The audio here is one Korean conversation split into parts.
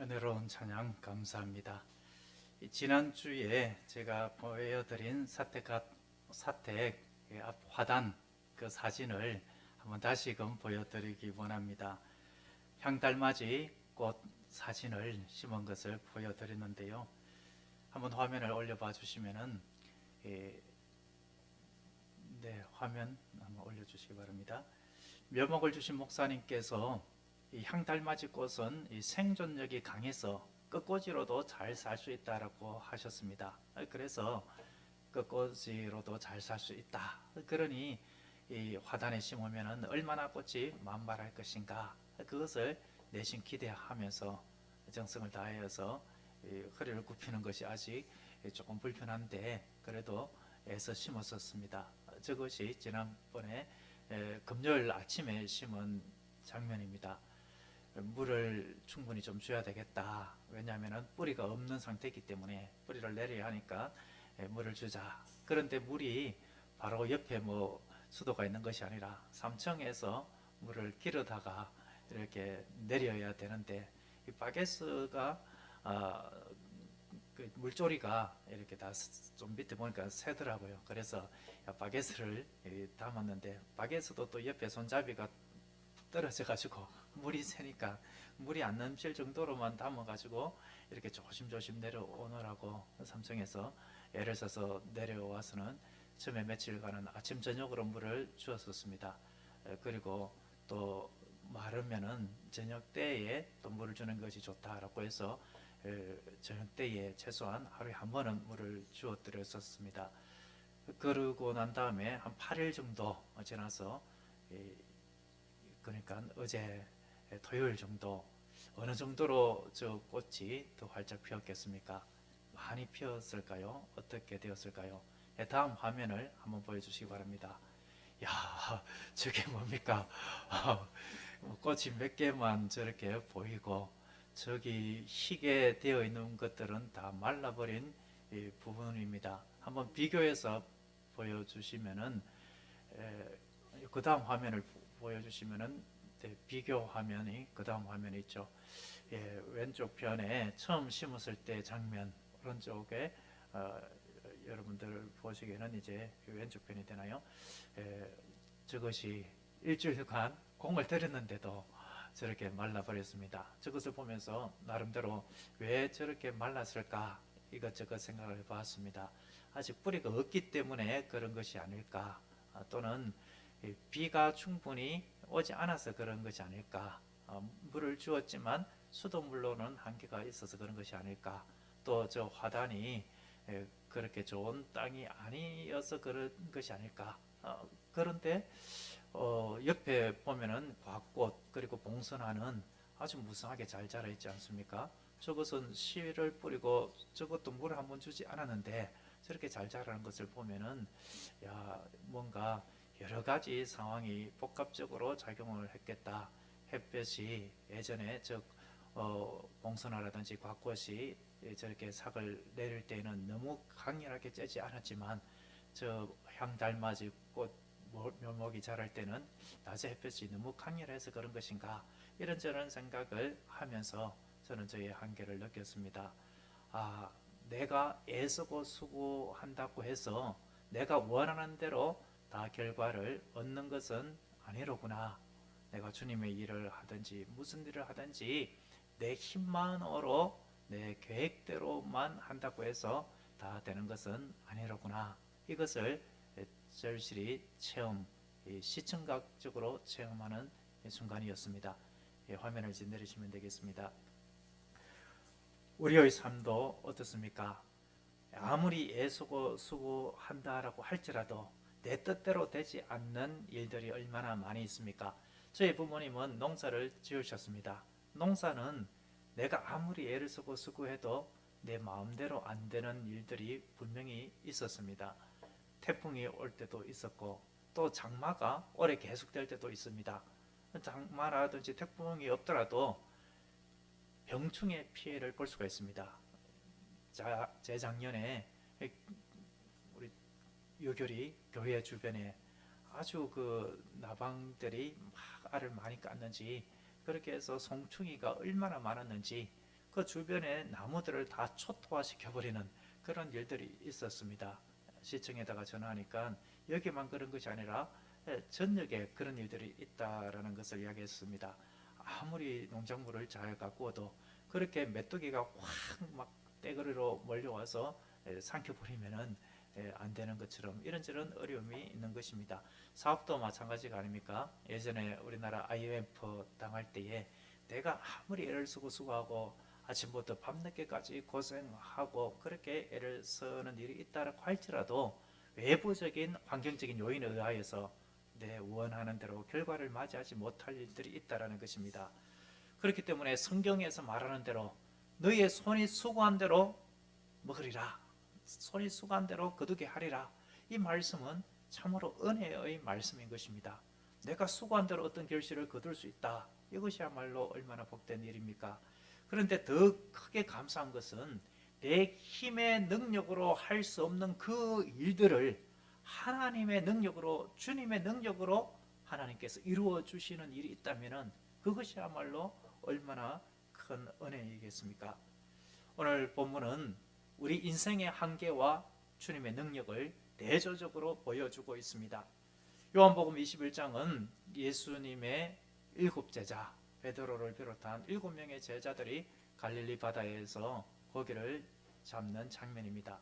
은혜로운 찬양 감사합니다. 지난주에 제가 보여드린 사택 앞 화단 그 사진을 한번 다시금 보여드리기 원합니다. 향달맞이 꽃 사진을 심은 것을 보여드렸는데요. 한번 화면을 올려봐 주시면은 화면 한번 올려주시기 바랍니다. 묘목을 주신 목사님께서 이 향달맞이 꽃은 이 생존력이 강해서 끝꽂이로도 잘 살 수 있다라고 하셨습니다. 그래서 끝꽂이로도 잘 살 수 있다. 그러니 이 화단에 심으면 얼마나 꽃이 만발할 것인가, 그것을 내심 기대하면서 정성을 다하여서 허리를 굽히는 것이 아직 조금 불편한데 그래도 애써 심었었습니다. 저것이 지난번에 금요일 아침에 심은 장면입니다. 물을 충분히 좀 줘야 되겠다. 왜냐하면 뿌리가 없는 상태이기 때문에 뿌리를 내려야 하니까 물을 주자. 그런데 물이 바로 옆에 수도가 있는 것이 아니라 3층에서 물을 기르다가 이렇게 내려야 되는데 이 바게스가 그 물조리가 이렇게 다 좀 밑에 보니까 새더라고요. 그래서 바게스를 담았는데 바게스도 또 옆에 손잡이가 떨어져 가지고 물이 새니까 물이 안 넘칠 정도로만 담아 가지고 이렇게 조심조심 내려오느라고 3층에서 애를 써서 내려와서는 처음에 며칠간은 아침 저녁으로 물을 주었었습니다. 그리고 또 마르면은 저녁 때에 또 물을 주는 것이 좋다라고 해서 저녁 때에 최소한 하루에 한 번은 물을 주어 드렸었습니다. 그러고 난 다음에 한 8일 정도 지나서 그러니까 어제 토요일 정도, 어느 정도로 저 꽃이 더 활짝 피었겠습니까? 많이 피었을까요? 어떻게 되었을까요? 다음 화면을 한번 보여주시기 바랍니다. 야, 저게 뭡니까? 꽃이 몇 개만 저렇게 보이고 저기 희게 되어 있는 것들은 다 말라버린 부분입니다. 한번 비교해서 보여주시면은 그 다음 화면을 보여주시면은 비교 화면이 그 다음 화면에 있죠. 왼쪽 편에 처음 심었을 때 장면, 오른쪽에 여러분들 보시기에는 이제 왼쪽 편이 되나요? 저것이 일주일간 공을 들였는데도 저렇게 말라버렸습니다. 저것을 보면서 나름대로 왜 저렇게 말랐을까 이것저것 생각을 해봤습니다. 아직 뿌리가 없기 때문에 그런 것이 아닐까, 또는 비가 충분히 오지 않아서 그런 것이 아닐까, 물을 주었지만 수돗물로는 한계가 있어서 그런 것이 아닐까, 또 저 화단이 그렇게 좋은 땅이 아니어서 그런 것이 아닐까. 그런데 옆에 보면은 곽꽃 그리고 봉선화는 아주 무성하게 잘 자라 있지 않습니까? 저것은 씨를 뿌리고 저것도 물을 한번 주지 않았는데 저렇게 잘 자라는 것을 보면은 뭔가 여러 가지 상황이 복합적으로 작용을 했겠다. 햇볕이 예전에 봉선화라든지 곽꽃이 저렇게 삭을 내릴 때는 너무 강렬하게 쬐지 않았지만 저 향달맞이 꽃 묘목이 자랄 때는 낮에 햇볕이 너무 강렬해서 그런 것인가, 이런저런 생각을 하면서 저는 저의 한계를 느꼈습니다. 내가 애쓰고 수고한다고 해서 내가 원하는 대로 다 결과를 얻는 것은 아니로구나. 내가 주님의 일을 하든지 무슨 일을 하든지 내 힘만으로 내 계획대로만 한다고 해서 다 되는 것은 아니로구나. 이것을 절실히 시청각적으로 체험하는 순간이었습니다. 화면을 이제 내리시면 되겠습니다. 우리의 삶도 어떻습니까? 아무리 애쓰고 수고한다라고 할지라도 내 뜻대로 되지 않는 일들이 얼마나 많이 있습니까? 저희 부모님은 농사를 지으셨습니다. 농사는 내가 아무리 애를 쓰고 수고해도 내 마음대로 안 되는 일들이 분명히 있었습니다. 태풍이 올 때도 있었고 또 장마가 오래 계속될 때도 있습니다. 장마라든지 태풍이 없더라도 병충해 피해를 볼 수가 있습니다. 재작년에 우리 유교리 교회 주변에 아주 그 나방들이 막 알을 많이 깠는지, 그렇게 해서 송충이가 얼마나 많았는지, 그 주변의 나무들을 다 초토화시켜버리는 그런 일들이 있었습니다. 시청에다가 전화하니까 여기만 그런 것이 아니라 전역에 그런 일들이 있다라는 것을 이야기했습니다. 아무리 농작물을 잘 가꾸어도 그렇게 메뚜기가 확 막 떼거리로 몰려와서 삼켜버리면은 안 되는 것처럼 이런저런 어려움이 있는 것입니다. 사업도 마찬가지가 아닙니까? 예전에 우리나라 IMF 당할 때에 내가 아무리 애를 쓰고 수고하고 아침부터 밤늦게까지 고생하고 그렇게 애를 쓰는 일이 있다고 할지라도 외부적인 환경적인 요인에 의하여서 내 원하는 대로 결과를 맞이하지 못할 일들이 있다는 것입니다. 그렇기 때문에 성경에서 말하는 대로 너희의 손이 수고한 대로 먹으리라, 손이 수고한 대로 거두게 하리라, 이 말씀은 참으로 은혜의 말씀인 것입니다. 내가 수고한 대로 어떤 결실을 거둘 수 있다, 이것이야말로 얼마나 복된 일입니까? 그런데 더 크게 감사한 것은 내 힘의 능력으로 할 수 없는 그 일들을 하나님의 능력으로, 주님의 능력으로 하나님께서 이루어 주시는 일이 있다면 그것이야말로 얼마나 큰 은혜이겠습니까? 오늘 본문은 우리 인생의 한계와 주님의 능력을 대조적으로 보여주고 있습니다. 요한복음 21장은 예수님의 일곱 제자, 베드로를 비롯한 7명의 제자들이 갈릴리 바다에서 고기를 잡는 장면입니다.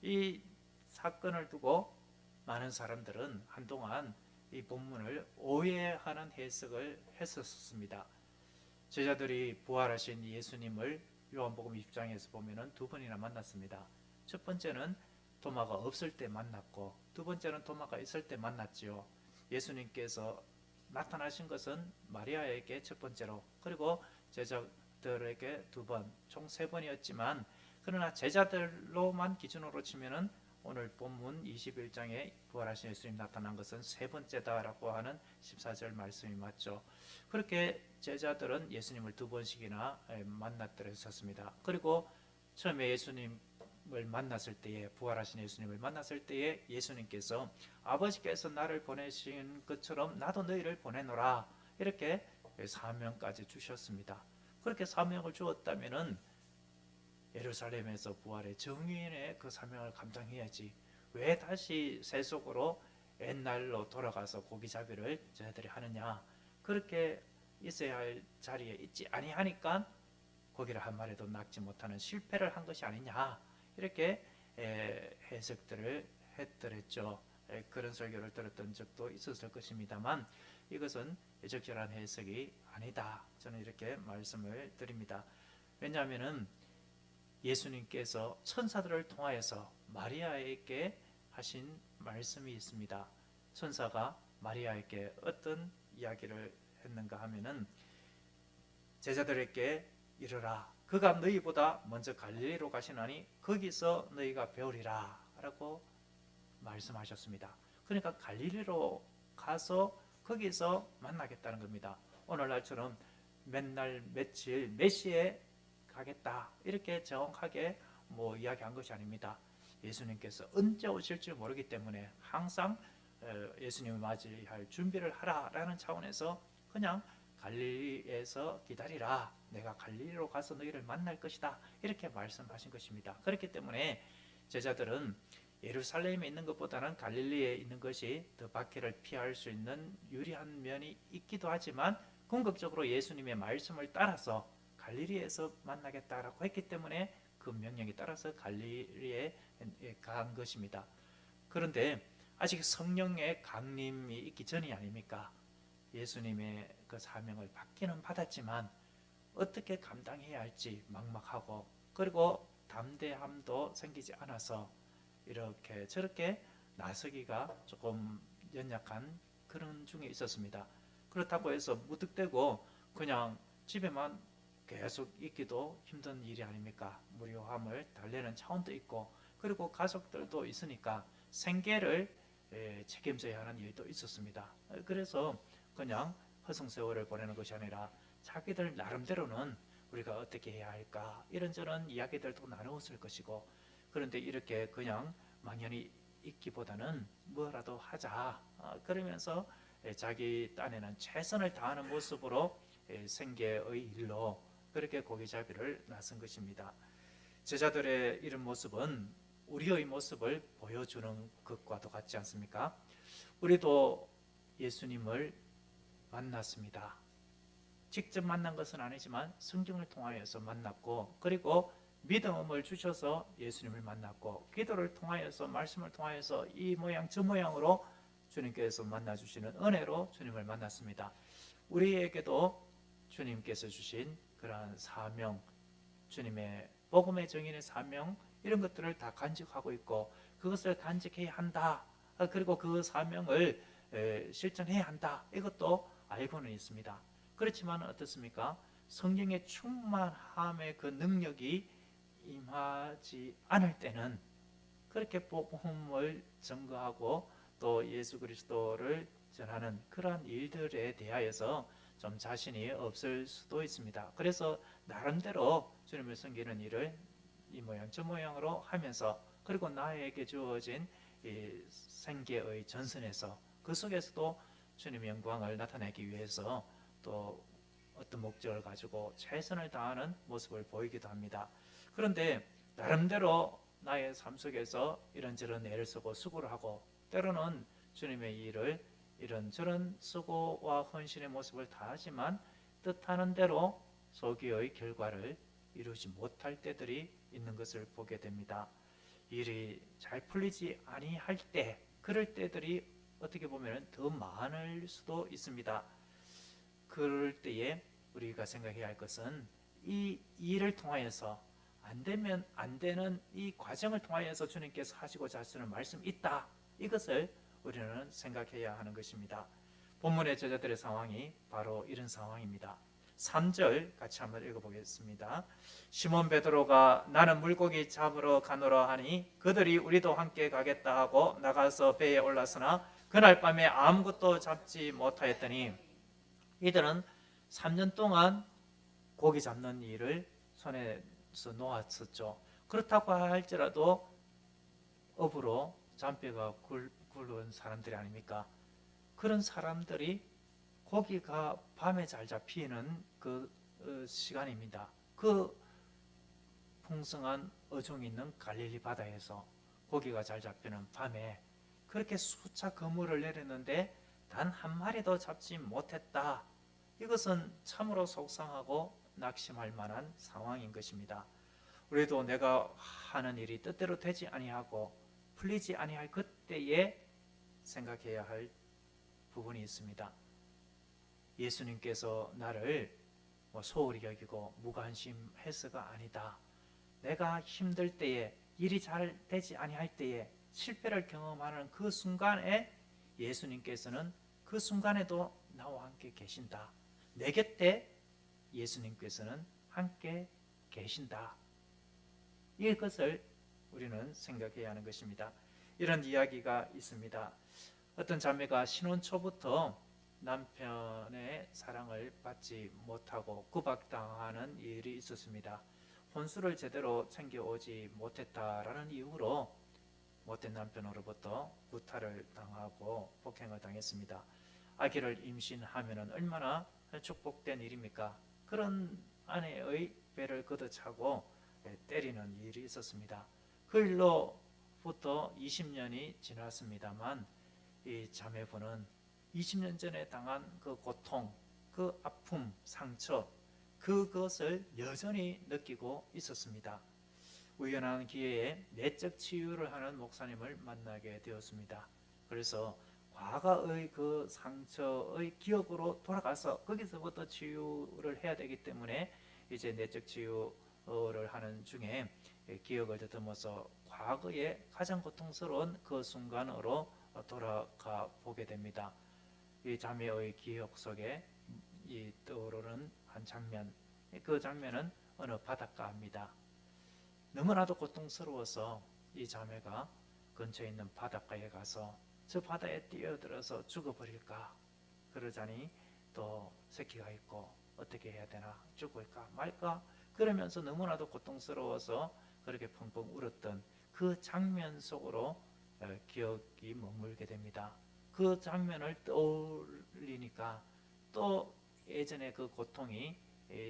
이 사건을 두고 많은 사람들은 한동안 이 본문을 오해하는 해석을 했었습니다. 제자들이 부활하신 예수님을 요한복음 20장에서 보면은 두 번이나 만났습니다. 첫 번째는 도마가 없을 때 만났고, 두 번째는 도마가 있을 때 만났지요. 예수님께서 나타나신 것은 마리아에게 첫 번째로, 그리고 제자들에게 두 번, 총 세 번이었지만, 그러나 제자들로만 기준으로 치면은 오늘 본문 21장에 부활하신 예수님 나타난 것은 세 번째다라고 하는 14절 말씀이 맞죠. 그렇게 제자들은 예수님을 두 번씩이나 만났더랬었습니다. 그리고 처음에 예수님을 만났을 때에, 부활하신 예수님을 만났을 때에 예수님께서 아버지께서 나를 보내신 것처럼 나도 너희를 보내노라, 이렇게 사명까지 주셨습니다. 그렇게 사명을 주었다면은 예루살렘에서 부활의 정인의 그 사명을 감당해야지 왜 다시 세속으로 옛날로 돌아가서 고기잡이를 저희들이 하느냐, 그렇게 있어야 할 자리에 있지 아니하니까 고기를 한 마리도 낚지 못하는 실패를 한 것이 아니냐, 이렇게 해석들을 했더랬죠. 그런 설교를 들었던 적도 있었을 것입니다만 이것은 적절한 해석이 아니다, 저는 이렇게 말씀을 드립니다. 왜냐하면 예수님께서 천사들을 통하여서 마리아에게 하신 말씀이 있습니다. 천사가 마리아에게 어떤 이야기를 했는가 하면은 제자들에게 이르라, 그가 너희보다 먼저 갈릴리로 가시나니 거기서 너희가 배우리라 라고 말씀하셨습니다. 그러니까 갈릴리로 가서 거기서 만나겠다는 겁니다. 오늘날처럼 맨날 며칠 몇 시에 가겠다 이렇게 정확하게 이야기한 것이 아닙니다. 예수님께서 언제 오실지 모르기 때문에 항상 예수님을 맞이할 준비를 하라라는 차원에서 그냥 갈릴리에서 기다리라, 내가 갈릴리로 가서 너희를 만날 것이다, 이렇게 말씀하신 것입니다. 그렇기 때문에 제자들은 예루살렘에 있는 것보다는 갈릴리에 있는 것이 더 박해를 피할 수 있는 유리한 면이 있기도 하지만 궁극적으로 예수님의 말씀을 따라서 갈릴리에서 만나겠다라고 했기 때문에 그 명령에 따라서 갈릴리에 간 것입니다. 그런데 아직 성령의 강림이 있기 전이 아닙니까? 예수님의 그 사명을 받기는 받았지만 어떻게 감당해야 할지 막막하고, 그리고 담대함도 생기지 않아서 이렇게 저렇게 나서기가 조금 연약한 그런 중에 있었습니다. 그렇다고 해서 무턱대고 그냥 집에만 계속 있기도 힘든 일이 아닙니까? 무료함을 달래는 차원도 있고, 그리고 가족들도 있으니까 생계를 책임져야 하는 일도 있었습니다. 그래서 그냥 허송세월을 보내는 것이 아니라 자기들 나름대로는 우리가 어떻게 해야 할까 이런저런 이야기들도 나누었을 것이고, 그런데 이렇게 그냥 막연히 있기보다는 뭐라도 하자, 그러면서 자기 딴에는 최선을 다하는 모습으로 생계의 일로 그렇게 고기잡이를 나선 것입니다. 제자들의 이런 모습은 우리의 모습을 보여주는 것과도 같지 않습니까? 우리도 예수님을 만났습니다. 직접 만난 것은 아니지만 성경을 통하여서 만났고, 그리고 믿음을 주셔서 예수님을 만났고, 기도를 통하여서, 말씀을 통하여서 이 모양 저 모양으로 주님께서 만나주시는 은혜로 주님을 만났습니다. 우리에게도 주님께서 주신 그러한 사명, 주님의 복음의 정인의 사명, 이런 것들을 다 간직하고 있고, 그것을 간직해야 한다, 그리고 그 사명을 실천해야 한다, 이것도 알고는 있습니다. 그렇지만 어떻습니까? 성령의 충만함의 그 능력이 임하지 않을 때는 그렇게 복음을 증거하고 또 예수 그리스도를 전하는 그러한 일들에 대하여서 좀 자신이 없을 수도 있습니다. 그래서 나름대로 주님을 섬기는 일을 이 모양 저 모양으로 하면서, 그리고 나에게 주어진 이 생계의 전선에서 그 속에서도 주님의 영광을 나타내기 위해서 또 어떤 목적을 가지고 최선을 다하는 모습을 보이기도 합니다. 그런데 나름대로 나의 삶 속에서 이런저런 애를 쓰고 수고를 하고, 때로는 주님의 일을 이런저런 수고와 헌신의 모습을 다하지만 뜻하는 대로 소기의 결과를 이루지 못할 때들이 있는 것을 보게 됩니다. 일이 잘 풀리지 아니할 때, 그럴 때들이 어떻게 보면 더 많을 수도 있습니다. 그럴 때에 우리가 생각해야 할 것은 이 일을 통하여서 안 되면 안 되는 이 과정을 통하여서 주님께서 하시고자 하시는 말씀이 있다, 이것을 우리는 생각해야 하는 것입니다. 본문의 저자들의 상황이 바로 이런 상황입니다. 3절 같이 한번 읽어보겠습니다. 시몬 베드로가 나는 물고기 잡으러 가노라 하니 그들이 우리도 함께 가겠다 하고 나가서 배에 올랐으나 그날 밤에 아무것도 잡지 못하였더니, 이들은 3년 동안 고기 잡는 일을 손에서 놓았었죠. 그렇다고 할지라도 업으로 잔뼈가 굵은 사람들이 아닙니까? 그런 사람들이 고기가 밤에 잘 잡히는 그 시간입니다. 그 풍성한 어종이 있는 갈릴리 바다에서 고기가 잘 잡히는 밤에 그렇게 수차 그물을 내렸는데 단 한 마리도 잡지 못했다. 이것은 참으로 속상하고 낙심할 만한 상황인 것입니다. 우리도 내가 하는 일이 뜻대로 되지 아니하고 풀리지 아니할 그때에 생각해야 할 부분이 있습니다. 예수님께서 나를 소홀히 여기고 무관심해서가 아니다. 내가 힘들 때에, 일이 잘 되지 아니할 때에, 실패를 경험하는 그 순간에 예수님께서는 그 순간에도 나와 함께 계신다. 내 곁에 예수님께서는 함께 계신다. 이것을 우리는 생각해야 하는 것입니다. 이런 이야기가 있습니다. 어떤 자매가 신혼 초부터 남편의 사랑을 받지 못하고 구박당하는 일이 있었습니다. 혼수를 제대로 챙겨오지 못했다라는 이유로 못된 남편으로부터 구타를 당하고 폭행을 당했습니다. 아기를 임신하면 얼마나 축복된 일입니까? 그런 아내의 배를 걷어차고 때리는 일이 있었습니다. 그 일로부터 20년이 지났습니다만 이 자매분은 20년 전에 당한 그 고통, 그 아픔, 상처, 그것을 여전히 느끼고 있었습니다. 우연한 기회에 내적 치유를 하는 목사님을 만나게 되었습니다. 그래서 과거의 그 상처의 기억으로 돌아가서 거기서부터 치유를 해야 되기 때문에 이제 내적 치유를 하는 중에 기억을 더듬어서 과거의 가장 고통스러운 그 순간으로 돌아가 보게 됩니다. 이 자매의 기억 속에 이 떠오르는 한 장면, 그 장면은 어느 바닷가입니다. 너무나도 고통스러워서 이 자매가 근처에 있는 바닷가에 가서 저 바다에 뛰어들어서 죽어버릴까, 그러자니 또 새끼가 있고 어떻게 해야 되나, 죽을까 말까 그러면서 너무나도 고통스러워서 그렇게 펑펑 울었던 그 장면 속으로 기억이 머물게 됩니다. 그 장면을 떠올리니까 또 예전의 그 고통이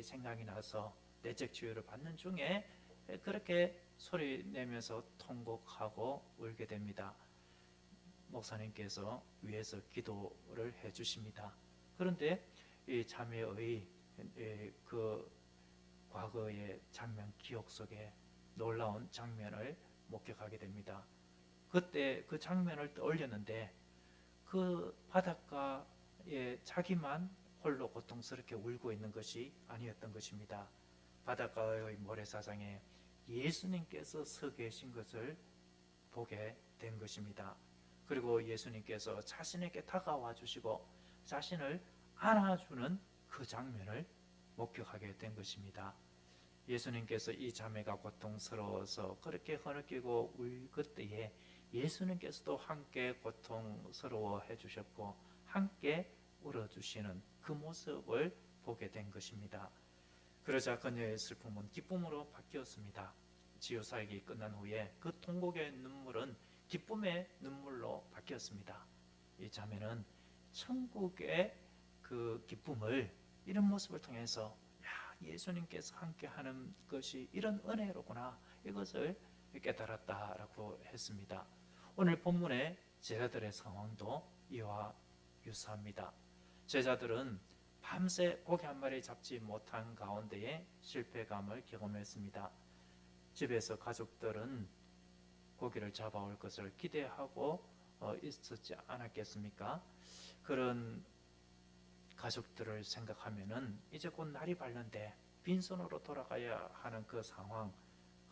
생각이 나서 내적 치유를 받는 중에 그렇게 소리 내면서 통곡하고 울게 됩니다. 목사님께서 위에서 기도를 해 주십니다. 그런데 이 자매의 그 과거의 장면 기억 속에 놀라운 장면을 목격하게 됩니다. 그때 그 장면을 떠올렸는데 그 바닷가에 자기만 홀로 고통스럽게 울고 있는 것이 아니었던 것입니다. 바닷가의 모래사장에 예수님께서 서 계신 것을 보게 된 것입니다. 그리고 예수님께서 자신에게 다가와 주시고 자신을 안아주는 그 장면을 목격하게 된 것입니다. 예수님께서 이 자매가 고통스러워서 그렇게 흐느끼고 울 그때에 예수님께서도 함께 고통스러워해 주셨고 함께 울어주시는 그 모습을 보게 된 것입니다. 그러자 그녀의 슬픔은 기쁨으로 바뀌었습니다. 지우살기 끝난 후에 그 통곡의 눈물은 기쁨의 눈물로 바뀌었습니다. 이 자매는 천국의 그 기쁨을 이런 모습을 통해서 예수님께서 함께하는 것이 이런 은혜로구나 이것을 깨달았다라고 했습니다. 오늘 본문의 제자들의 상황도 이와 유사합니다. 제자들은 밤새 고기 한 마리 잡지 못한 가운데에 실패감을 경험했습니다. 집에서 가족들은 고기를 잡아올 것을 기대하고 있었지 않았겠습니까? 그런 가족들을 생각하면은 이제 곧 날이 밝는데 빈손으로 돌아가야 하는 그 상황,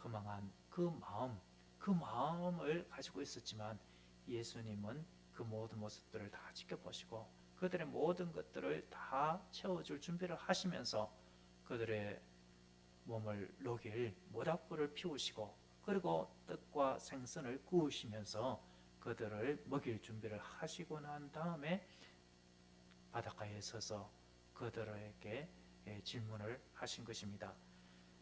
허망한 그 마음을 가지고 있었지만 예수님은 그 모든 모습들을 다 지켜보시고 그들의 모든 것들을 다 채워줄 준비를 하시면서 그들의 몸을 녹일 모닥불을 피우시고 그리고 떡과 생선을 구우시면서 그들을 먹일 준비를 하시고 난 다음에 바닷가에 서서 그들에게 질문을 하신 것입니다.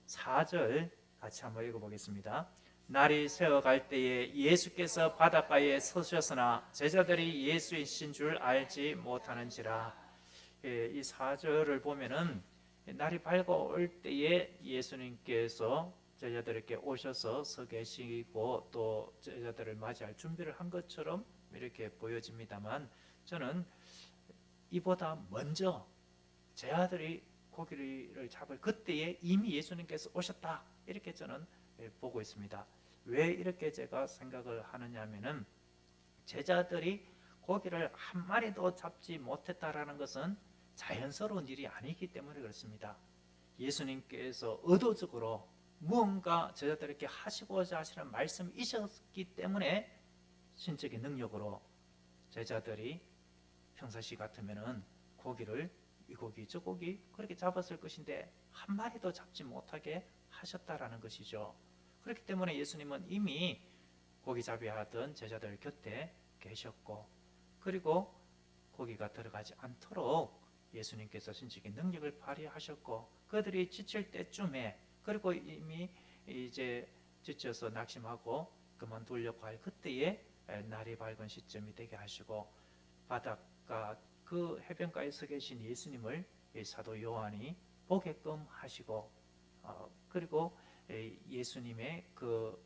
4절 같이 한번 읽어보겠습니다. 날이 새어갈 때에 예수께서 바닷가에 서셨으나 제자들이 예수이신 줄 알지 못하는지라. 이 4절을 보면은 날이 밝아올 때에 예수님께서 제자들에게 오셔서 서 계시고 또 제자들을 맞이할 준비를 한 것처럼 이렇게 보여집니다만 저는 이보다 먼저 제 아들이 고기를 잡을 그때에 이미 예수님께서 오셨다 이렇게 저는 보고 있습니다. 왜 이렇게 제가 생각을 하느냐 하면은 제자들이 고기를 한 마리도 잡지 못했다라는 것은 자연스러운 일이 아니기 때문에 그렇습니다. 예수님께서 의도적으로 무언가 제자들에게 하시고자 하시는 말씀이 있었기 때문에 신적인 능력으로 제자들이 평상시 같으면은 고기를 이 고기 저 고기 그렇게 잡았을 것인데 한 마리도 잡지 못하게 하셨다라는 것이죠. 그렇기 때문에 예수님은 이미 고기잡이 하던 제자들 곁에 계셨고 그리고 고기가 들어가지 않도록 예수님께서 신적인 능력을 발휘하셨고 그들이 지칠 때쯤에 그리고 이미 이제 지쳐서 낙심하고 그만두려고 할 그때에 날이 밝은 시점이 되게 하시고 바닷가 그 해변가에 서 계신 예수님을 사도 요한이 보게끔 하시고 그리고 예수님의 그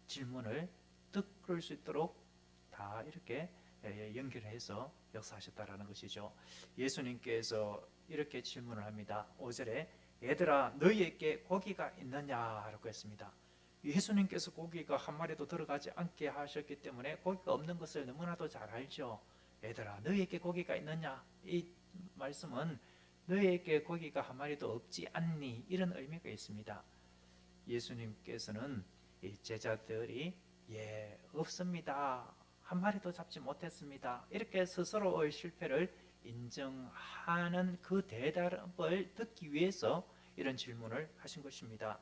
질문을 듣을 수 있도록 다 이렇게 연결해서 역사하셨다라는 것이죠. 예수님께서 이렇게 질문을 합니다. 5절에 얘들아 너희에게 고기가 있느냐라고 했습니다. 예수님께서 고기가 한 마리도 들어가지 않게 하셨기 때문에 고기가 없는 것을 너무나도 잘 알죠. 얘들아 너희에게 고기가 있느냐 이 말씀은 너희에게 고기가 한 마리도 없지 않니 이런 의미가 있습니다. 예수님께서는 이 제자들이 없습니다 한 마리도 잡지 못했습니다 이렇게 스스로의 실패를 인정하는 그 대답을 듣기 위해서 이런 질문을 하신 것입니다.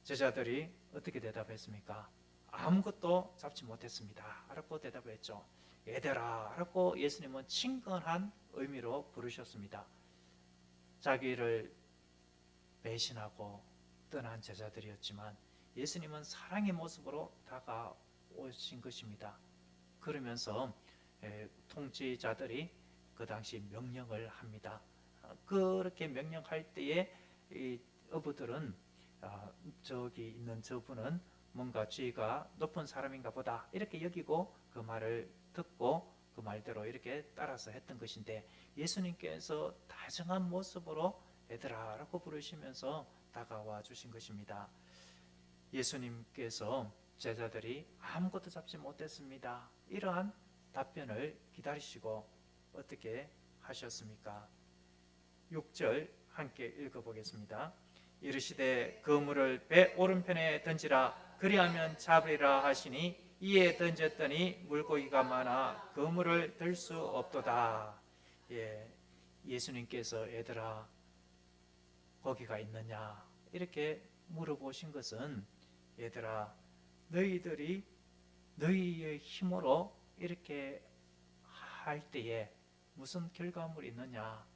제자들이 어떻게 대답했습니까? 아무것도 잡지 못했습니다 라고 대답했죠. 얘들아 라고 예수님은 친근한 의미로 부르셨습니다. 자기를 배신하고 떠난 제자들이었지만 예수님은 사랑의 모습으로 다가오신 것입니다. 그러면서 통치자들이 그 당시 명령을 합니다. 그렇게 명령할 때에 이 어부들은 저기 있는 저분은 뭔가 지위가 높은 사람인가 보다 이렇게 여기고 그 말을 듣고 그 말대로 이렇게 따라서 했던 것인데, 예수님께서 다정한 모습으로 얘들아 라고 부르시면서 다가와 주신 것입니다. 예수님께서 제자들이 아무것도 잡지 못했습니다, 이러한 답변을 기다리시고 어떻게 하셨습니까? 6절 함께 읽어보겠습니다. 이르시되 그물을 배 오른편에 던지라, 그리하면 잡으리라 하시니 이에 던졌더니 물고기가 많아 그물을 들 수 없도다. 예수님께서 얘들아 고기가 있느냐 이렇게 물어보신 것은, 얘들아 너희들이 너희의 힘으로 이렇게 할 때에 무슨 결과물이 있느냐,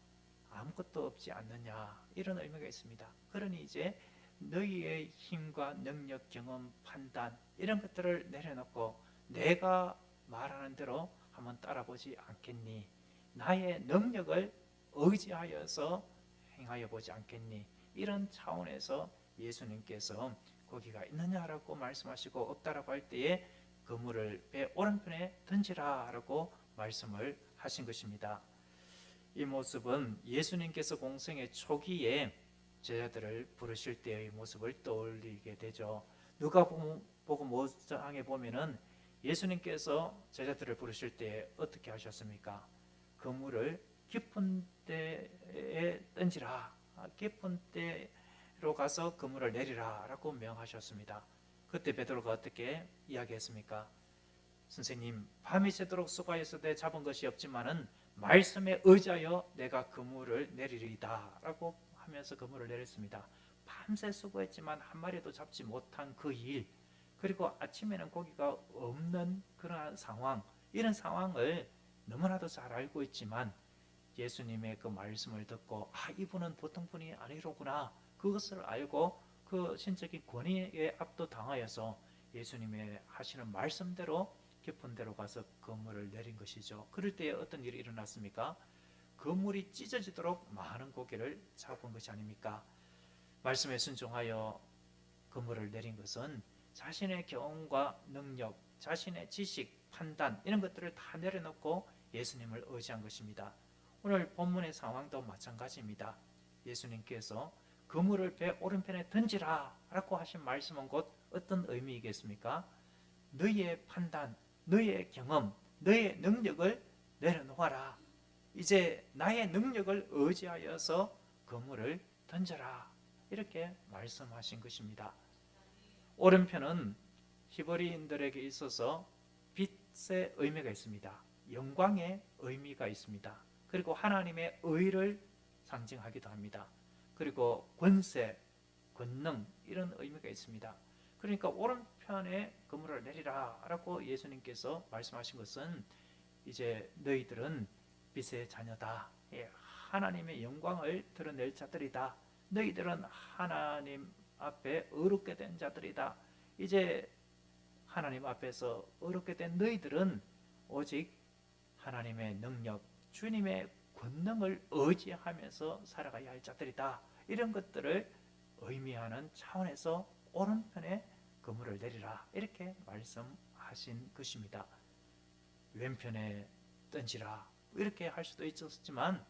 아무것도 없지 않느냐, 이런 의미가 있습니다. 그러니 이제 너희의 힘과 능력, 경험, 판단 이런 것들을 내려놓고 내가 말하는 대로 한번 따라보지 않겠니? 나의 능력을 의지하여서 행하여 보지 않겠니? 이런 차원에서 예수님께서 거기가 있느냐라고 말씀하시고 없다라고 할 때에 그물을 배 오른편에 던지라라고 말씀을 하신 것입니다. 이 모습은 예수님께서 공생의 초기에 제자들을 부르실 때의 모습을 떠올리게 되죠. 누가복음 5장에 보면은 예수님께서 제자들을 부르실 때 어떻게 하셨습니까? 그물을 깊은 데에 던지라, 깊은 데로 가서 그물을 내리라 라고 명하셨습니다. 그때 베드로가 어떻게 이야기했습니까? 선생님, 밤이 새도록 수고하여서 잡은 것이 없지만은 말씀에 의지하여 내가 그물을 내리리이다 라고 하면서 그물을 내렸습니다. 밤새 수고했지만 한 마리도 잡지 못한 그 일, 그리고 아침에는 고기가 없는 그러한 상황, 이런 상황을 너무나도 잘 알고 있지만 예수님의 그 말씀을 듣고 이분은 보통 분이 아니로구나, 그것을 알고 그 신적인 권위에 압도당하여서 예수님의 하시는 말씀대로 깊은 데로 가서 그물을 내린 것이죠. 그럴 때에 어떤 일이 일어났습니까? 그물이 찢어지도록 많은 고기를 잡은 것이 아닙니까? 말씀에 순종하여 그물을 내린 것은 자신의 경험과 능력, 자신의 지식, 판단 이런 것들을 다 내려놓고 예수님을 의지한 것입니다. 오늘 본문의 상황도 마찬가지입니다. 예수님께서 그물을 배 오른편에 던지라 라고 하신 말씀은 곧 어떤 의미이겠습니까? 너희의 판단, 너희의 경험, 너희의 능력을 내려놓아라. 이제 나의 능력을 의지하여서 그물을 던져라. 이렇게 말씀하신 것입니다. 오른편은 히브리인들에게 있어서 빛의 의미가 있습니다. 영광의 의미가 있습니다. 그리고 하나님의 의를 상징하기도 합니다. 그리고 권세, 권능 이런 의미가 있습니다. 그러니까 오른편에 그물을 내리라 라고 예수님께서 말씀하신 것은, 이제 너희들은 빛의 자녀다, 하나님의 영광을 드러낼 자들이다, 너희들은 하나님 앞에 의롭게 된 자들이다. 이제 하나님 앞에서 의롭게 된 너희들은 오직 하나님의 능력, 주님의 권능을 의지하면서 살아가야 할 자들이다. 이런 것들을 의미하는 차원에서 오른편에 그물을 내리라 이렇게 말씀하신 것입니다. 왼편에 던지라 이렇게 할 수도 있었지만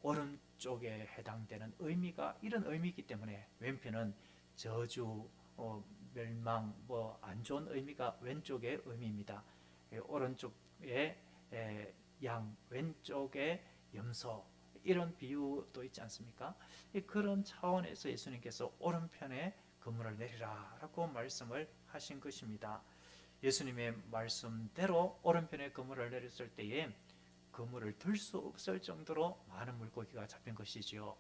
오른쪽에 해당되는 의미가 이런 의미이기 때문에 왼편은 저주, 멸망, 안 좋은 의미가 왼쪽의 의미입니다. 오른쪽에 양, 왼쪽에 염소, 이런 비유도 있지 않습니까? 그런 차원에서 예수님께서 오른편에 그물을 내리라 라고 말씀을 하신 것입니다. 예수님의 말씀대로 오른편에 그물을 내렸을 때에 그물을 들 수 없을 정도로 많은 물고기가 잡힌 것이지요.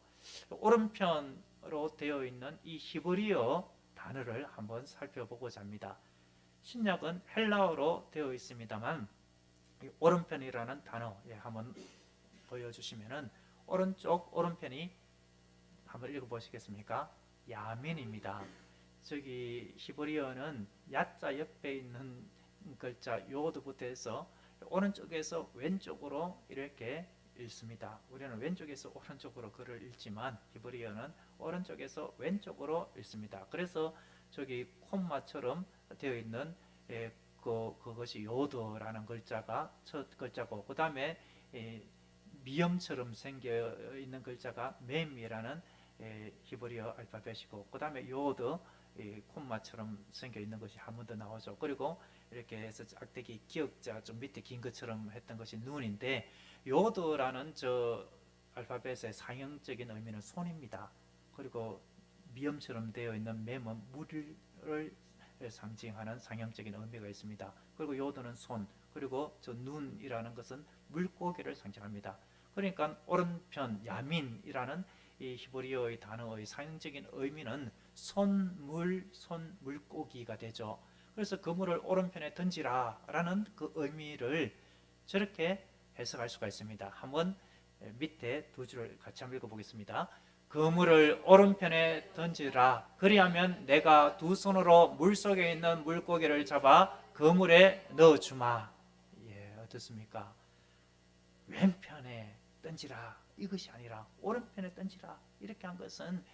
오른편으로 되어 있는 이 히브리어 단어를 한번 살펴보고자 합니다. 신약은 헬라어로 되어 있습니다만 오른편이라는 단어 한번 보여주시면은 오른쪽 오른편이 한번 읽어보시겠습니까? 야민입니다. 저기 히브리어는 야자 옆에 있는 글자 요드부터 해서 오른쪽에서 왼쪽으로 이렇게 읽습니다. 우리는 왼쪽에서 오른쪽으로 글을 읽지만 히브리어는 오른쪽에서 왼쪽으로 읽습니다. 그래서 저기 콤마처럼 되어 있는 그것이 요드라는 글자가 첫 글자고, 그 다음에 미음처럼 생겨 있는 글자가 mem이라는 히브리어 알파벳이고, 그 다음에 요드 콤마처럼 생겨 있는 것이 한 번 더 나오죠. 그리고 이렇게 해서 짝대기 기역자 좀 밑에 긴 것처럼 했던 것이 눈인데, 요드라는 저 알파벳의 상형적인 의미는 손입니다. 그리고 미음처럼 되어 있는 mem은 물을 상징하는 상형적인 의미가 있습니다. 그리고 요드는 손, 그리고 저 눈이라는 것은 물고기를 상징합니다. 그러니까 오른편 야민이라는 이 히브리어의 단어의 상형적인 의미는 손물, 손물고기가 되죠. 그래서 그물을 오른편에 던지라 라는 그 의미를 저렇게 해석할 수가 있습니다. 한번 밑에 두 줄을 같이 한번 읽어보겠습니다. 그물을 오른편에 던지라. 그리하면 내가 두 손으로 물속에 있는 물고기를 잡아 그물에 넣어주마. 예, 어떻습니까? 왼편에 던지라 이것이 아니라 오른편에 던지라 이렇게 한 것은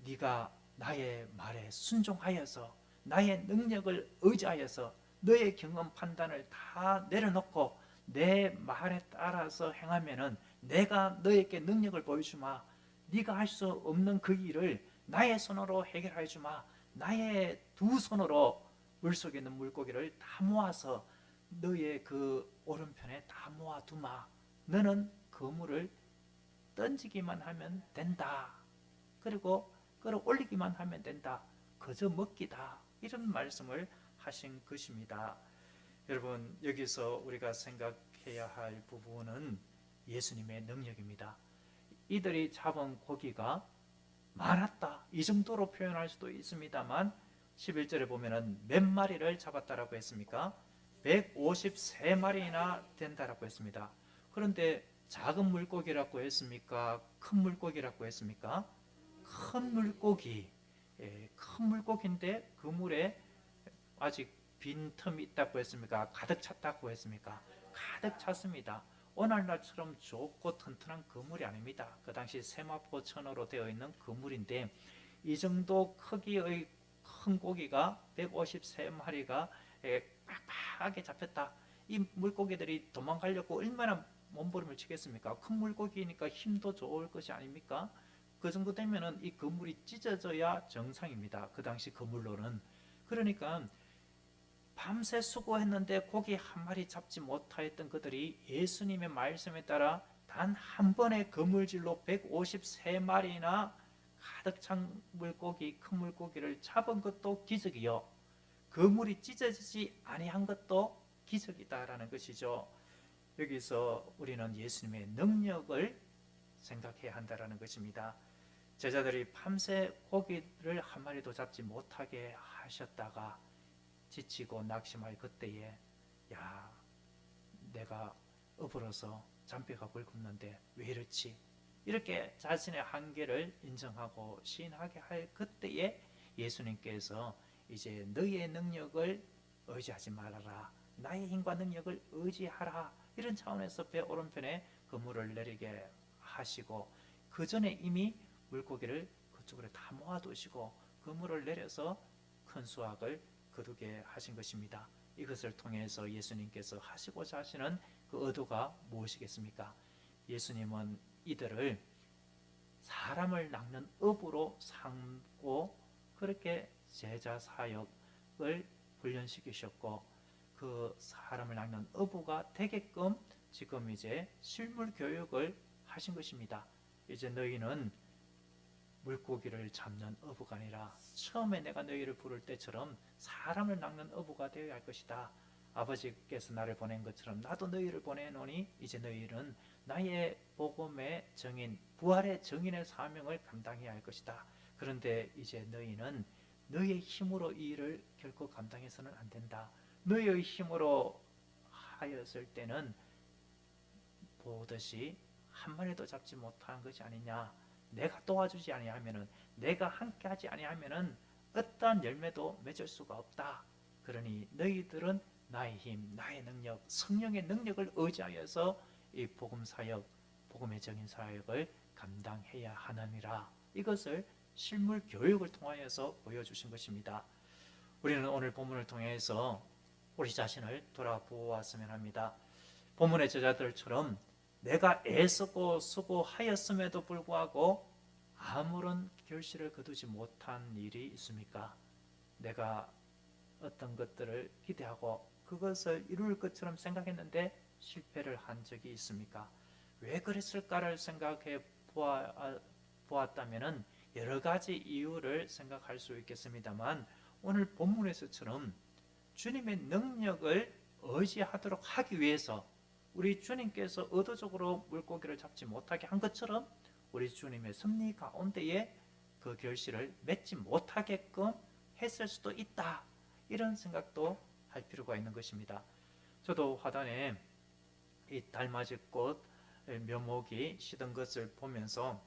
네가 나의 말에 순종하여서 나의 능력을 의지하여서 너의 경험 판단을 다 내려놓고 내 말에 따라서 행하면은 내가 너에게 능력을 보여주마. 네가 할 수 없는 그 일을 나의 손으로 해결해 주마. 나의 두 손으로 물속에 있는 물고기를 다 모아서 너의 그 오른편에 다 모아두마. 너는 그물을 던지기만 하면 된다. 그리고 끌어올리기만 하면 된다. 그저 먹기다. 이런 말씀을 하신 것입니다. 여러분, 여기서 우리가 생각해야 할 부분은 예수님의 능력입니다. 이들이 잡은 고기가 많았다, 이 정도로 표현할 수도 있습니다만 11절에 보면은 몇 마리를 잡았다라고 했습니까? 153마리나 된다라고 했습니다. 그런데 작은 물고기라고 했습니까? 큰 물고기라고 했습니까? 큰 물고기, 큰 물고기인데 그 물에 아직 빈 틈이 있다고 했습니까? 가득 찼다고 했습니까? 가득 찼습니다. 오늘날처럼 좁고 튼튼한 그물이 아닙니다. 그 당시 세마포 천으로 되어 있는 그물인데 이 정도 크기의 큰 고기가 153마리가 빡빡하게 잡혔다. 이 물고기들이 도망가려고 얼마나 몸부림을 치겠습니까? 큰 물고기니까 힘도 좋을 것이 아닙니까? 그 정도 되면은 이 그물이 찢어져야 정상입니다. 그 당시 그물로는. 그러니까 밤새 수고했는데 고기 한 마리 잡지 못하였던 그들이 예수님의 말씀에 따라 단 한 번의 그물질로 153마리나 가득 찬 물고기, 큰 물고기를 잡은 것도 기적이요, 그물이 찢어지지 아니한 것도 기적이다라는 것이죠. 여기서 우리는 예수님의 능력을 생각해야 한다라는 것입니다. 제자들이 밤새 고기를 한 마리도 잡지 못하게 하셨다가 지치고 낙심할 그때에 야, 내가 어부로서 잔뼈가 굵었는데 왜 이렇지? 이렇게 자신의 한계를 인정하고 시인하게 할 그때에 예수님께서 이제 너희의 능력을 의지하지 말아라, 나의 힘과 능력을 의지하라, 이런 차원에서 배 오른편에 그물을 내리게 하시고 그 전에 이미 물고기를 그쪽으로 다 모아두시고 그물을 내려서 큰 수확을 거두게 하신 것입니다. 이것을 통해서 예수님께서 하시고자 하시는 그 의도가 무엇이겠습니까? 예수님은 이들을 사람을 낚는 업으로 삼고 그렇게 제자 사역을 훈련시키셨고 그 사람을 낚는 어부가 되게끔 지금 이제 실물 교육을 하신 것입니다. 이제 너희는 물고기를 잡는 어부가 아니라 처음에 내가 너희를 부를 때처럼 사람을 낚는 어부가 되어야 할 것이다. 아버지께서 나를 보낸 것처럼 나도 너희를 보내노니 이제 너희는 나의 복음의 증인, 부활의 증인의 사명을 감당해야 할 것이다. 그런데 이제 너희는 너희의 힘으로 이 일을 결코 감당해서는 안 된다. 너희의 힘으로 하였을 때는 보듯이 한 마리도 잡지 못한 것이 아니냐. 내가 도와주지 아니하면은, 내가 함께하지 아니하면은 어떠한 열매도 맺을 수가 없다. 그러니 너희들은 나의 힘, 나의 능력, 성령의 능력을 의지하여서 이 복음 사역, 복음의 적인 사역을 감당해야 하느니라. 이것을 실물 교육을 통하여서 보여주신 것입니다. 우리는 오늘 본문을 통해서 우리 자신을 돌아보았으면 합니다. 본문의 저자들처럼 내가 애쓰고 수고하였음에도 불구하고 아무런 결실을 거두지 못한 일이 있습니까? 내가 어떤 것들을 기대하고 그것을 이룰 것처럼 생각했는데 실패를 한 적이 있습니까? 왜 그랬을까를 생각해 보았다면 여러 가지 이유를 생각할 수 있겠습니다만, 오늘 본문에서처럼 주님의 능력을 의지하도록 하기 위해서 우리 주님께서 의도적으로 물고기를 잡지 못하게 한 것처럼 우리 주님의 섭리 가운데에 그 결실을 맺지 못하게끔 했을 수도 있다, 이런 생각도 할 필요가 있는 것입니다. 저도 화단에 이 달맞이꽃 묘목이 시든 것을 보면서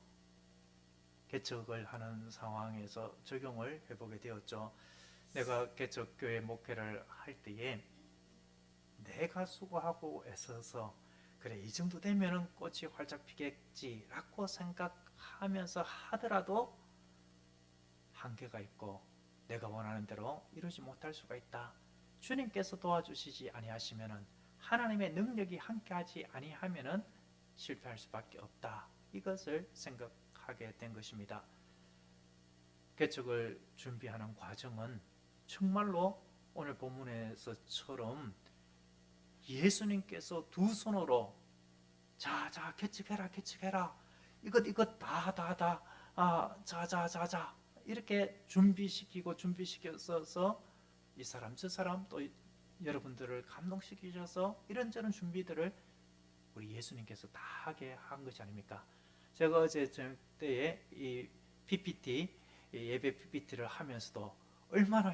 개척을 하는 상황에서 적용을 해보게 되었죠. 내가 개척교회 목회를 할 때에 내가 수고하고 애써서 그래 이 정도 되면은 꽃이 활짝 피겠지라고 생각하면서 하더라도 한계가 있고 내가 원하는 대로 이루지 못할 수가 있다. 주님께서 도와주시지 아니하시면은, 하나님의 능력이 함께하지 아니하면은 실패할 수밖에 없다. 이것을 생각하게 된 것입니다. 개척을 준비하는 과정은 정말로 오늘 본문에서처럼 예수님께서 두 손으로 자 개척해라 이것 자 이렇게 준비시켜서 이 사람 저 사람 또 여러분들을 감동시키셔서 이런저런 준비들을 우리 예수님께서 다 하게 한 것이 아닙니까? 제가 어제 저녁 때에 이 PPT, 예배 PPT를 하면서도 얼마나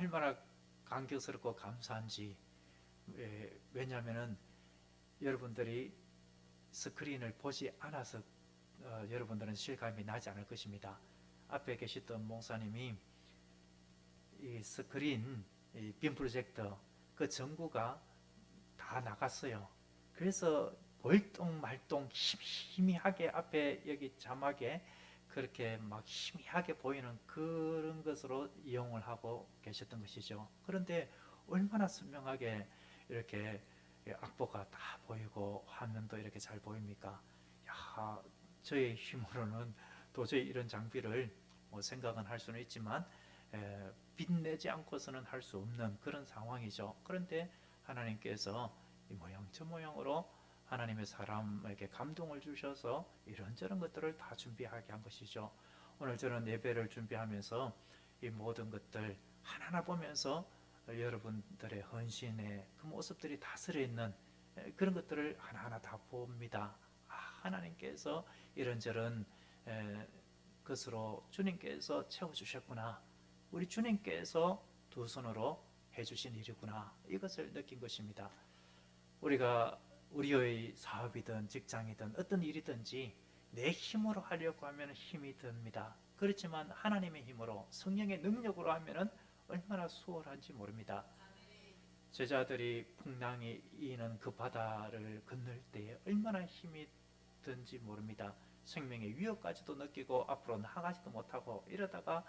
감격스럽고 감사한지. 왜냐하면 여러분들이 스크린을 보지 않아서 여러분들은 실감이 나지 않을 것입니다. 앞에 계시던 목사님이 이 스크린, 이 빔 프로젝터 그 전구가 다 나갔어요. 그래서 벌똥말똥 희미하게 앞에 여기 자막에 그렇게 막 희미하게 보이는 그런 것으로 이용을 하고 계셨던 것이죠. 그런데 얼마나 선명하게 이렇게 악보가 다 보이고 화면도 이렇게 잘 보입니까? 야, 저의 힘으로는 도저히 이런 장비를 생각은 할 수는 있지만 빛내지 않고서는 할 수 없는 그런 상황이죠. 그런데 하나님께서 이 모양 저 모양으로 하나님의 사람에게 감동을 주셔서 이런저런 것들을 다 준비하게 한 것이죠. 오늘 저는 예배를 준비하면서 이 모든 것들 하나하나 보면서 여러분들의 헌신의 그 모습들이 다 스려있는 그런 것들을 하나하나 다 봅니다. 하나님께서 이런저런 것으로 주님께서 채워주셨구나. 우리 주님께서 두 손으로 해주신 일이구나. 이것을 느낀 것입니다. 우리가 우리의 사업이든 직장이든 어떤 일이든지 내 힘으로 하려고 하면 힘이 듭니다. 그렇지만 하나님의 힘으로 성령의 능력으로 하면 얼마나 수월한지 모릅니다. 제자들이 풍랑이 이는 그 바다를 건널 때에 얼마나 힘이 든지 모릅니다. 생명의 위협까지도 느끼고 앞으로 나가지도 못하고 이러다가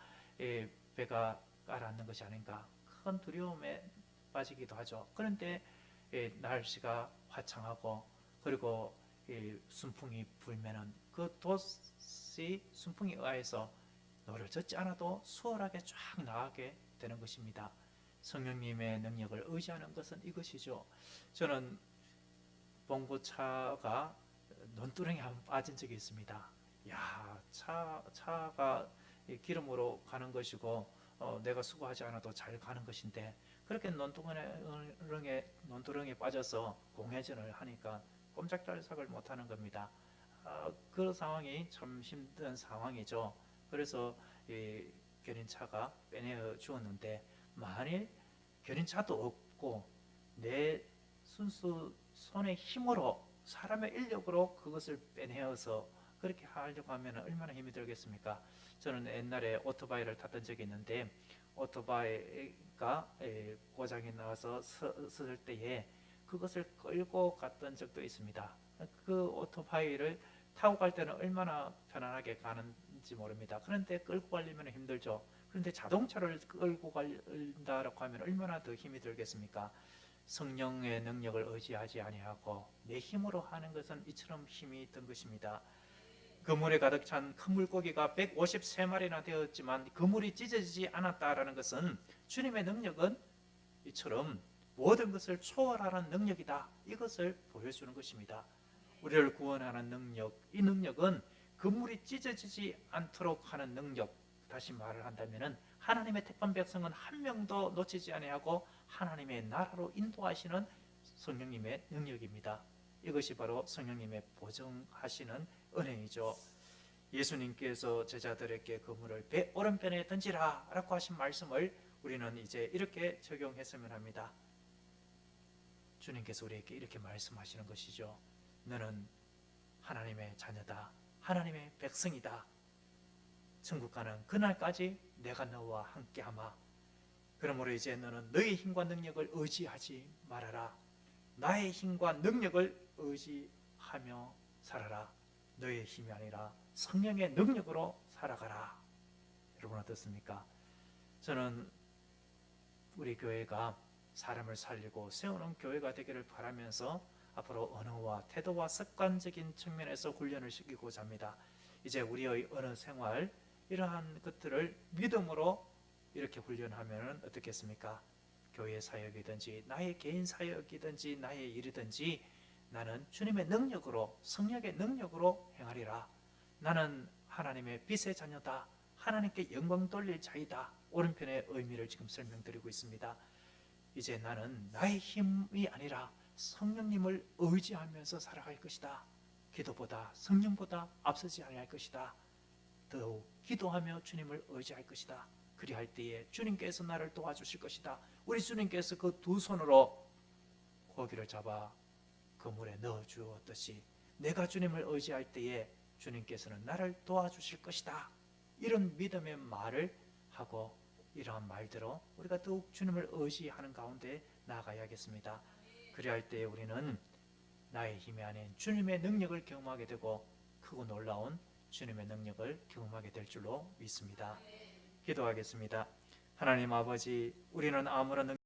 배가 가라앉는 것이 아닌가, 큰 두려움에 빠지기도 하죠. 그런데 날씨가 화창하고 그리고 순풍이 불면은 그 돛이 순풍에 의해서 노를 젓지 않아도 수월하게 쫙 나가게 되는 것입니다. 성령님의 능력을 의지하는 것은 이것이죠. 저는 봉고차가 논두렁에 한번 빠진 적이 있습니다. 야, 차가 기름으로 가는 것이고 내가 수고하지 않아도 잘 가는 것인데 그렇게 논두렁에 빠져서 공회전을 하니까 꼼짝달싹을 못하는 겁니다. 그 상황이 참 힘든 상황이죠. 그래서 견인차가 빼내어 주었는데, 만일 견인차도 없고 내 순수 손의 힘으로 사람의 인력으로 그것을 빼내어서 그렇게 하려고 하면 얼마나 힘이 들겠습니까? 저는 옛날에 오토바이를 탔던 적이 있는데 오토바이가 고장이 나서 섰을 때에 그것을 끌고 갔던 적도 있습니다. 그 오토바이를 타고 갈 때는 얼마나 편안하게 가는지 모릅니다. 그런데 끌고 가려면 힘들죠. 그런데 자동차를 끌고 간다라고 하면 얼마나 더 힘이 들겠습니까? 성령의 능력을 의지하지 아니하고 내 힘으로 하는 것은 이처럼 힘이 든 것입니다. 그물에 가득 찬 큰 물고기가 153마리나 되었지만 그물이 찢어지지 않았다라는 것은 주님의 능력은 이처럼 모든 것을 초월하는 능력이다. 이것을 보여주는 것입니다. 우리를 구원하는 능력, 이 능력은 그물이 찢어지지 않도록 하는 능력. 다시 말을 한다면 하나님의 택한 백성은 한 명도 놓치지 아니하고 하나님의 나라로 인도하시는 성령님의 능력입니다. 이것이 바로 성령님의 보증하시는 은혜이죠. 예수님께서 제자들에게 그물을 배 오른편에 던지라 라고 하신 말씀을 우리는 이제 이렇게 적용했으면 합니다. 주님께서 우리에게 이렇게 말씀하시는 것이죠. 너는 하나님의 자녀다. 하나님의 백성이다. 천국 가는 그날까지 내가 너와 함께하마. 그러므로 이제 너는 너의 힘과 능력을 의지하지 말아라. 나의 힘과 능력을 의지하며 살아라. 너의 힘이 아니라 성령의 능력으로 살아가라. 여러분 어떻습니까? 저는 우리 교회가 사람을 살리고 세우는 교회가 되기를 바라면서 앞으로 언어와 태도와 습관적인 측면에서 훈련을 시키고자 합니다. 이제 우리의 언어 생활 이러한 것들을 믿음으로 이렇게 훈련하면 어떻겠습니까? 교회 사역이든지 나의 개인 사역이든지 나의 일이든지 나는 주님의 능력으로 성령의 능력으로 행하리라. 나는 하나님의 빛의 자녀다. 하나님께 영광 돌릴 자이다. 오른편의 의미를 지금 설명드리고 있습니다. 이제 나는 나의 힘이 아니라 성령님을 의지하면서 살아갈 것이다. 기도보다 성령보다 앞서지 아니할 것이다. 더욱 기도하며 주님을 의지할 것이다. 그리할 때에 주님께서 나를 도와주실 것이다. 우리 주님께서 그 두 손으로 고기를 잡아 그물에 넣어 주었듯이 내가 주님을 의지할 때에 주님께서는 나를 도와주실 것이다. 이런 믿음의 말을 하고 이러한 말대로 우리가 더욱 주님을 의지하는 가운데 나아가야겠습니다. 그리할 때에 우리는 나의 힘이 아닌 주님의 능력을 경험하게 되고 크고 놀라운 주님의 능력을 경험하게 될 줄로 믿습니다. 기도하겠습니다. 하나님 아버지, 우리는 아무런